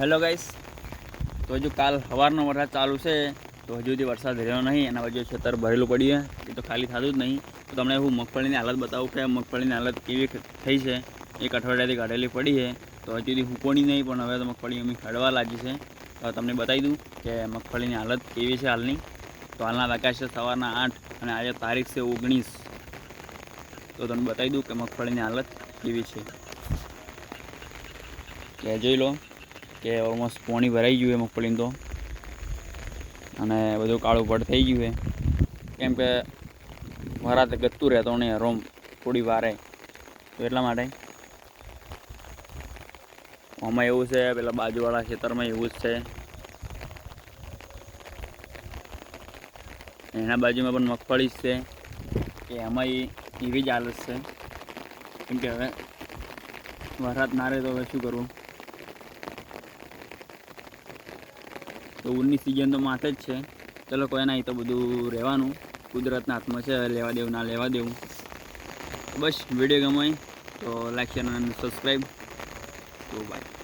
Hello guys, તો હજુ કાલ સવારનો વરસાદ ચાલુ છે, તો હજુ સુધી વરસાદ રહ્યો નહીં. એના બાજુ ખેતર ભરેલું પડ્યું છે, એ તો ખાલી થતું જ નહીં. તો તમને હું મગફળીની હાલત બતાવું કે મગફળીની હાલત કેવી થઈ છે. એક અઠવાડિયાથી કાઢેલી પડી છે, તો હજુ સુધી હુકોણી નહીં, પણ હવે તો મગફળી અમે કાઢવા લાગી છે. તો તમને બતાવી દઉં કે મગફળીની હાલત કેવી છે હાલની. તો હાલના વાગ્યા છે સવારના 8 અને આજે તારીખ છે 19. તો તમને બતાવી દઉં કે મગફળીની હાલત કેવી છે. કે જોઈ લો કે ઓલમોસ્ટ પાણી ભરાઈ ગયું છે મગફળીને તો, અને બધું કાળું પડ થઈ ગયું છે. કેમ કે વરાતે ગતું રહેતો નહીં રોમ થોડી વારે, તો એટલા માટે આમાં એવું છે. પેલા બાજુવાળા ખેતરમાં એવું જ છે, એના બાજુમાં પણ મગફળી જ છે, કે એમાં એવી જ હાલત છે. કેમ કે હવે વરસાદ ના રહે તો હવે શું કરવું. તો ઊનની સિઝન તો માથે જ છે. ચલો કોઈ નહીં, તો બધું રહેવાનું કુદરતના હાથમાં છે, લેવા દેવું ના લેવા દેવું. બસ વિડીયો ગમાય તો લાઈક શેર અને સબસ્ક્રાઈબ. તો બાય.